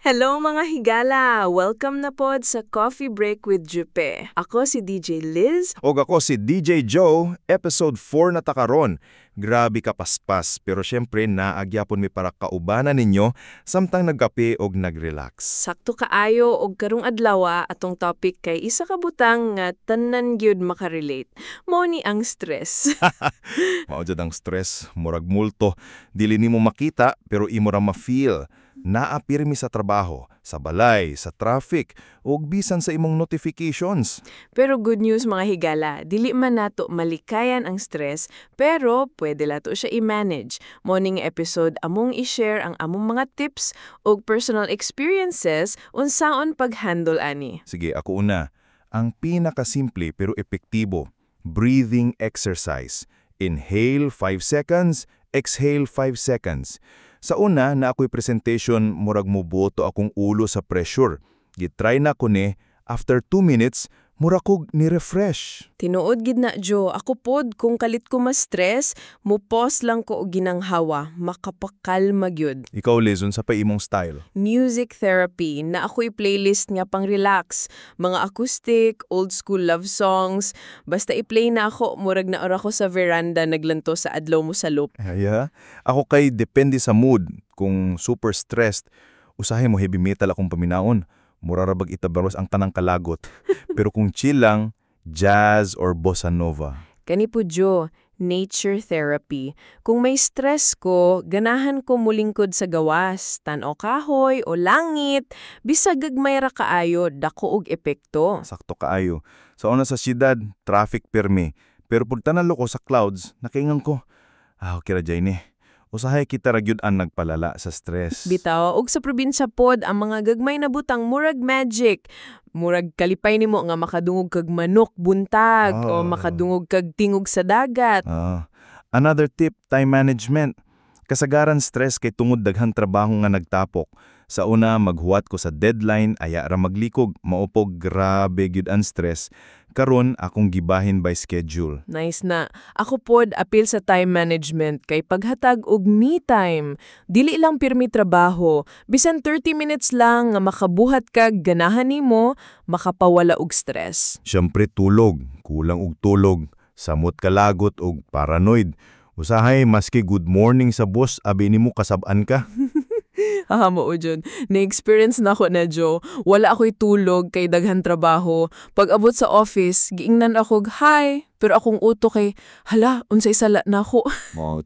Hello mga higala! Welcome na pod sa Coffee Break with Jupe. Ako si DJ Liz. Og ako si DJ Joe, episode 4 na takaron. Grabe ka paspas, pero syempre naagyapon mi para kaubanan ninyo samtang nagkape og nagrelax. Sakto kaayo og karong adlaw atong topic kay isa ka butang nga tanan gyud makarelate. Mao ni ang stress. Mao jud ang stress, murag multo, dili nimo makita pero imo ra ma-feel. Naapirmi sa trabaho, sa balay, sa traffic, ug bisan sa imong notifications. Pero good news mga higala, dili man nato malikayan ang stress, pero pwede lato siya i-manage. Morning episode among i-share ang among mga tips ug personal experiences unsaon pag-handle ani. Sige, ako una. Ang pinakasimple pero epektibo, breathing exercise. Inhale 5 seconds, exhale 5 seconds. Sa una na ako'y presentation, murag muboto akong ulo sa pressure. Gitry na ko ni, after 2 minutes, murag kog ni-refresh. Tinuod gid na Jo, ako pod kung kalit ko ma-stress, mo pause lang ko og ginanghawa, makapakalma gyud. Ikaw, Liz, unsa pa imong style? Music therapy na ako'y playlist nga pang-relax, mga acoustic, old school love songs, basta i-play na ako, murag na ora ko sa veranda naglanto sa adlaw mo sa loop. Yeah. Ako kay depende sa mood. Kung super stressed, usahay mo heavy metal akong paminaon. Murarabag itabaros ang tanang kalagot. Pero kung chill lang, jazz or bossa nova. Kani po Jo, nature therapy. Kung may stress ko, ganahan ko mulingkod sa gawas, tan-o kahoy o langit, bisag gagmay ra kaayo, dako og epekto. Sakto kaayo. Sa una sa siyudad, traffic permi. Pero pag tanalo ko sa clouds, nakaingan ko, okay ra jay ni. Usahay kita ra gyud ang nagpalala sa stress. Bitaw, og sa probinsya pod, ang mga gagmay na butang murag magic. Murag kalipay nimo nga makadungog kag manok buntag o makadungog kag tingog sa dagat. Another tip, time management. Kasagaran stress kay tungod daghang trabaho nga nagtapok. Sa una, maghuwat ko sa deadline, aya ra maglikog, maupog grabe gyud ang stress. Karon akong gibahin by schedule. Nice na. Ako pod apil sa time management kay paghatag og me time. Dili lang pirmi trabaho, bisan 30 minutes lang nga makabuhat kag ganahan nimo, makapawala og stress. Siyempre tulog, kulang og tulog, samot kalagot og paranoid. Usahay maski good morning sa boss abi nimo kasab-an ka. Mo dyan. Na-experience na ako na Jo. Wala ako'y tulog kay daghan trabaho. Pag abot sa office, giingnan ako, hi. Pero akong uto kay, hala, unsay sala na ako.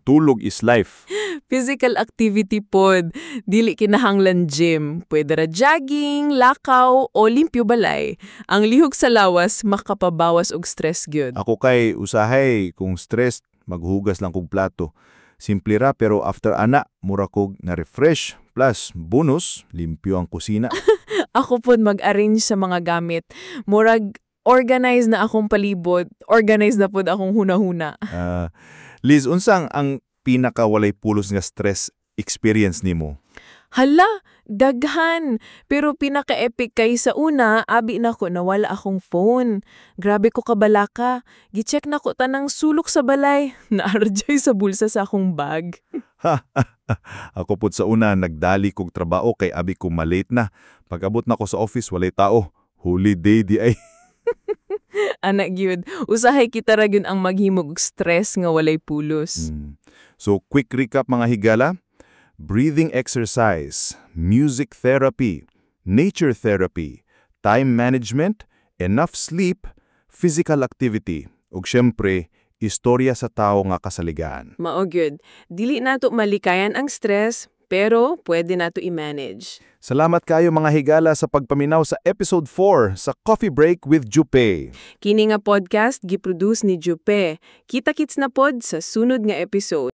Tulog is life. Physical activity pod. Dili kinahanglan gym. Pwede ra jogging, lakaw, o limpyo balay. Ang lihok sa lawas, makapabawas og stress gyud. Ako kay usahay kung stressed, maghugas lang kog plato. Simple ra pero after ana, mura kog na-refresh. Plus, bonus, limpyo ang kusina. Ako po mag-arrange sa mga gamit. Murag, organize na akong palibot. Organize na po akong huna-huna. Liz, unsang ang pinakawalay pulos nga stress experience nimo? Hala, daghan. Pero pinaka-epic kay sa una, abi na ko na wala akong phone. Grabe ko kabalaka. Gicheck na ko tanang sulok sa balay. Naarjay sa bulsa sa akong bag. Ako pud sa una, nagdali kog trabaho kay abi ko malate na. Pag-abot na ko sa office, walay tao. Holiday di ay. Anak gyud, usahay kita ra gyud ang maghimog og stress nga walay pulos. So, quick recap mga higala. Breathing exercise, music therapy, nature therapy, time management, enough sleep, physical activity, ug syempre, istorya sa tao nga kasaligan. Mao gyud, dili nato malikayan ang stress, pero pwede nato i-manage. Salamat kayo mga higala sa pagpaminaw sa episode 4 sa Coffee Break with Jupe. Kini nga podcast giproduce ni Jupe. Kita-kits na pod sa sunod nga episode.